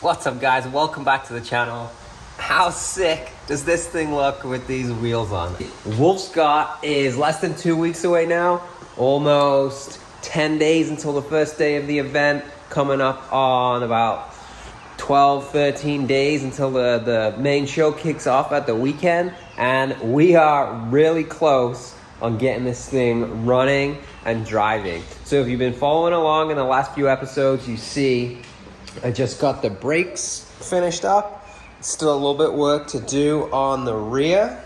What's up guys, welcome back to the channel. How sick does this thing look with these wheels on? Wolf Scott is less than 2 weeks away now, almost 10 days until the first day of the event, coming up on about 12, 13 days until the main show kicks off at the weekend, and we are really close on getting this thing running and driving. So if you've been following along in the last few episodes, you see I just got the brakes finished up. Still a little bit work to do on the rear.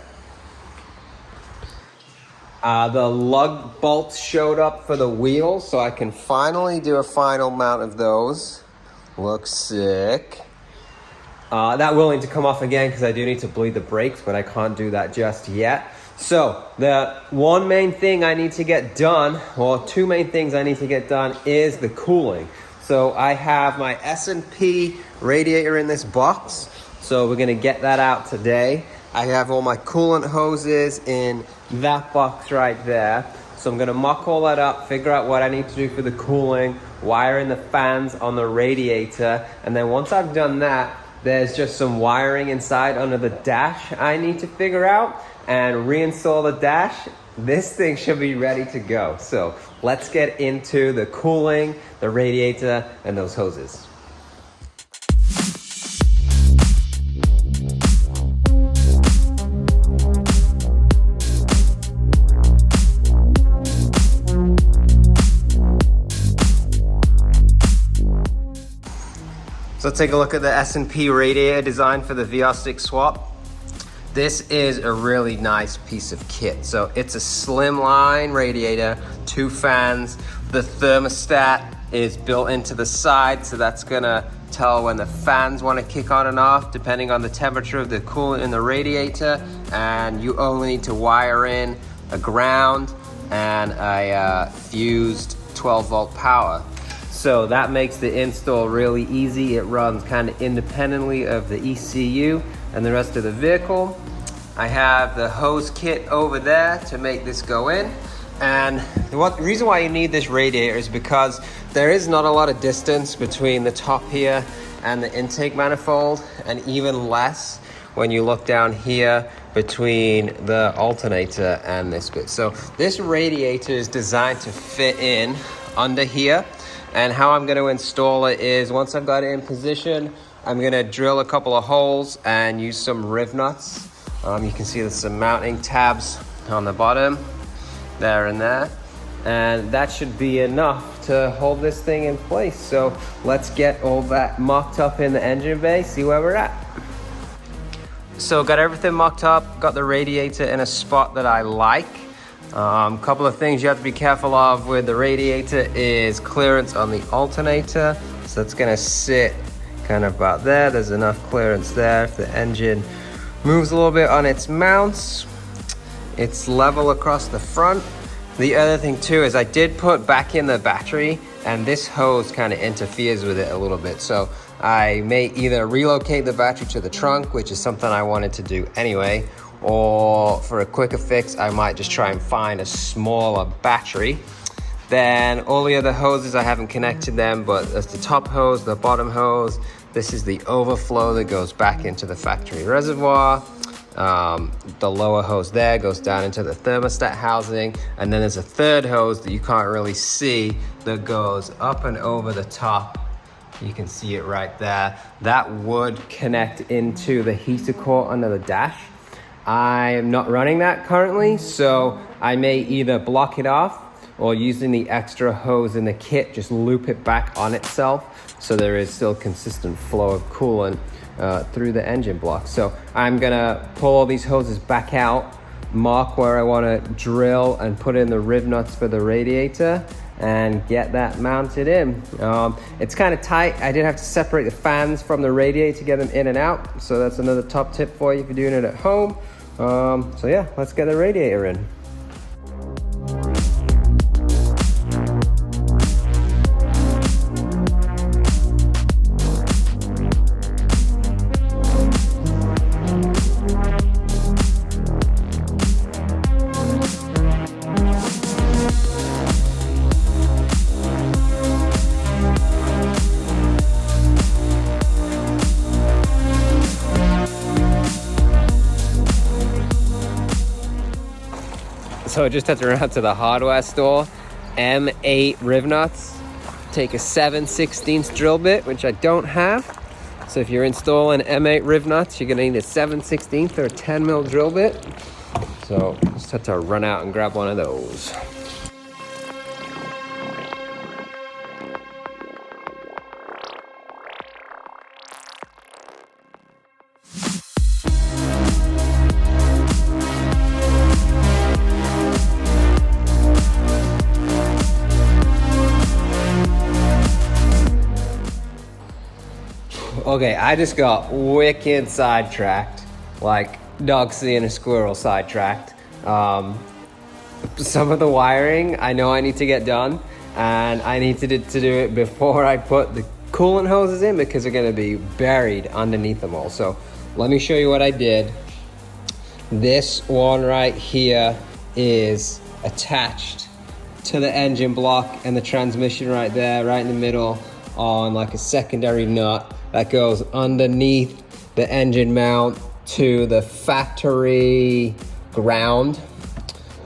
The lug bolts showed up for the wheels, so I can finally do a final mount of those. Looks sick. That will need to come off again because I do need to bleed the brakes, but I can't do that just yet. So the one main thing I need to get done, or two main things I need to get done, is the cooling. So I have my S&P radiator in this box, so we're gonna get that out today. I have all my coolant hoses in that box right there. So I'm gonna mock all that up, figure out what I need to do for the cooling, wire in the fans on the radiator, and then once I've done that, there's just some wiring inside under the dash I need to figure out and reinstall the dash. This thing should be ready to go. So let's get into the cooling, the radiator, and those hoses. So let's take a look at the S&P radiator design for the VR6 swap. This is a really nice piece of kit. So it's a slimline radiator, 2 fans. The thermostat is built into the side, so that's gonna tell when the fans wanna kick on and off, depending on the temperature of the coolant in the radiator. And you only need to wire in a ground and a fused 12-volt power. So that makes the install really easy. It runs kind of independently of the ECU and the rest of the vehicle. I have the hose kit over there to make this go in. And the reason why you need this radiator is because there is not a lot of distance between the top here and the intake manifold, and even less when you look down here between the alternator and this bit. So this radiator is designed to fit in under here. And how I'm going to install it is, once I've got it in position, I'm going to drill a couple of holes and use some riv nuts. You can see there's some mounting tabs on the bottom, there and there. And that should be enough to hold this thing in place. So let's get all that mocked up in the engine bay, see where we're at. So got everything mocked up, got the radiator in a spot that I like. Couple of things you have to be careful of with the radiator is clearance on the alternator. So it's gonna sit kind of about there. There's enough clearance there. If the engine moves a little bit on its mounts, it's level across the front. The other thing too is I did put back in the battery, and this hose kind of interferes with it a little bit. So I may either relocate the battery to the trunk, which is something I wanted to do anyway, or for a quicker fix, I might just try and find a smaller battery. Then all the other hoses, I haven't connected them, but there's the top hose, the bottom hose. This is the overflow that goes back into the factory reservoir. The lower hose there goes down into the thermostat housing. And then there's a third hose that you can't really see that goes up and over the top. You can see it right there. That would connect into the heater core under the dash. I am not running that currently, so I may either block it off or, using the extra hose in the kit, just loop it back on itself so there is still consistent flow of coolant through the engine block. So I'm gonna pull all these hoses back out, mark where I wanna drill and put in the riv nuts for the radiator and get that mounted in. It's kind of tight. I did have to separate the fans from the radiator to get them in and out. So that's another top tip for you if you're doing it at home. So yeah, let's get the radiator in. So I just had to run out to the hardware store, M8 riv nuts, take a 7/16 drill bit, which I don't have. So if you're installing M8 riv nuts, you're gonna need a 7/16 or a 10 mil drill bit. So just had to run out and grab one of those. Okay, I just got wicked sidetracked, like dog seeing a squirrel sidetracked. Some of the wiring I know I need to get done, and I need to do it before I put the coolant hoses in because they're gonna be buried underneath them all. So let me show you what I did. This one right here is attached to the engine block and the transmission right there, right in the middle on like a secondary nut that goes underneath the engine mount to the factory ground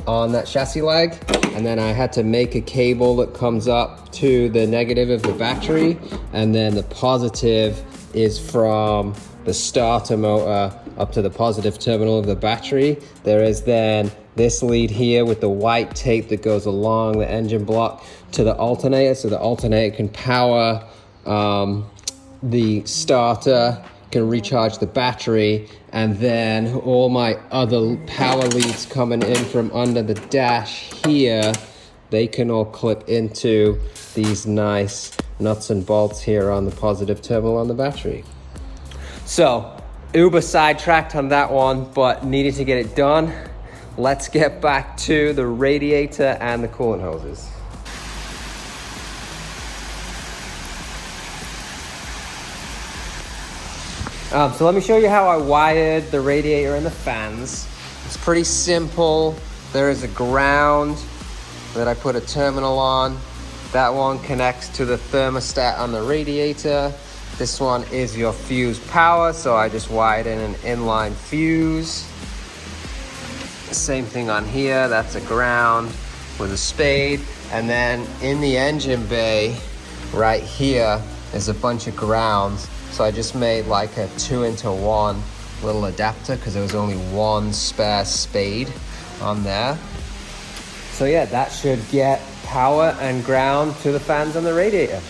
on that chassis leg. And then I had to make a cable that comes up to the negative of the battery, and then the positive is from the starter motor up to the positive terminal of the battery. There is then this lead here with the white tape that goes along the engine block to the alternator, so the alternator can power the starter, can recharge the battery, and then all my other power leads coming in from under the dash here, they can all clip into these nice nuts and bolts here on the positive terminal on the battery. So uber sidetracked on that one, but needed to get it done. Let's get back to the radiator and the coolant hoses. So let me show you how I wired the radiator and the fans. It's pretty simple. There is a ground that I put a terminal on. That one connects to the thermostat on the radiator. This one is your fuse power, so I just wired in an inline fuse. Same thing on here, that's a ground with a spade. And then in the engine bay, right here, is a bunch of grounds. So I just made like a 2-into-1 little adapter because there was only one spare spade on there. So yeah, that should get power and ground to the fans on the radiator.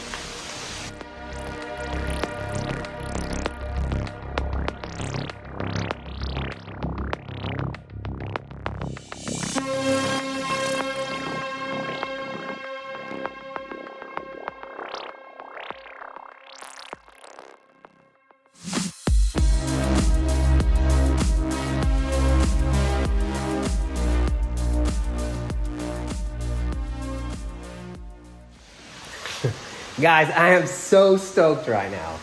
Guys, I am so stoked right now.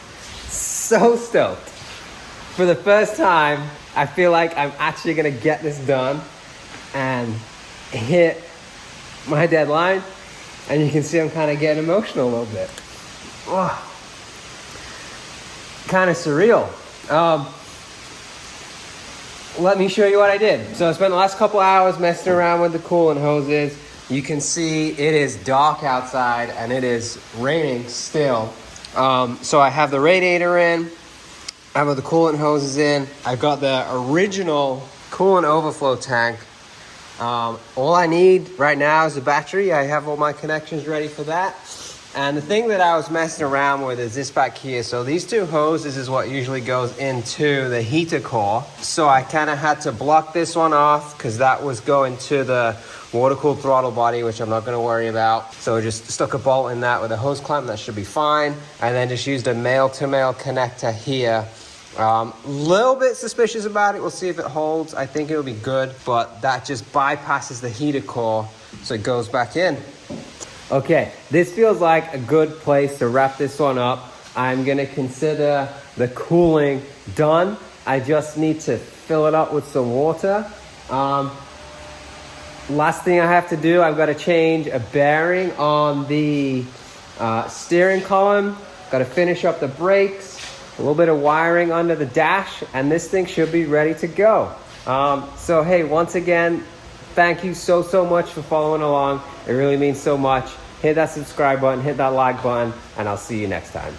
So stoked. For the first time, I feel like I'm actually gonna get this done and hit my deadline. And you can see I'm kind of getting emotional a little bit. Kind of surreal. Let me show you what I did. So I spent the last couple hours messing around with the coolant hoses. You can see it is dark outside and it is raining still. So I have the radiator in, I have the coolant hoses in. I've got the original coolant overflow tank. All I need right now is a battery. I have all my connections ready for that. And the thing that I was messing around with is this back here. So these two hoses is what usually goes into the heater core. So I kind of had to block this one off because that was going to the water-cooled throttle body, which I'm not going to worry about. So I just stuck a bolt in that with a hose clamp. That should be fine. And then just used a male-to-male connector here. Little bit suspicious about it. We'll see if it holds. I think it'll be good, but that just bypasses the heater core, so it goes back in. Okay, this feels like a good place to wrap this one up. I'm gonna consider the cooling done. I just need to fill it up with some water. Last thing I have to do, I've got to change a bearing on the steering column. Got to finish up the brakes, a little bit of wiring under the dash, and this thing should be ready to go. So hey, once again, thank you so much for following along. It really means so much. Hit that subscribe button, hit that like button, and I'll see you next time.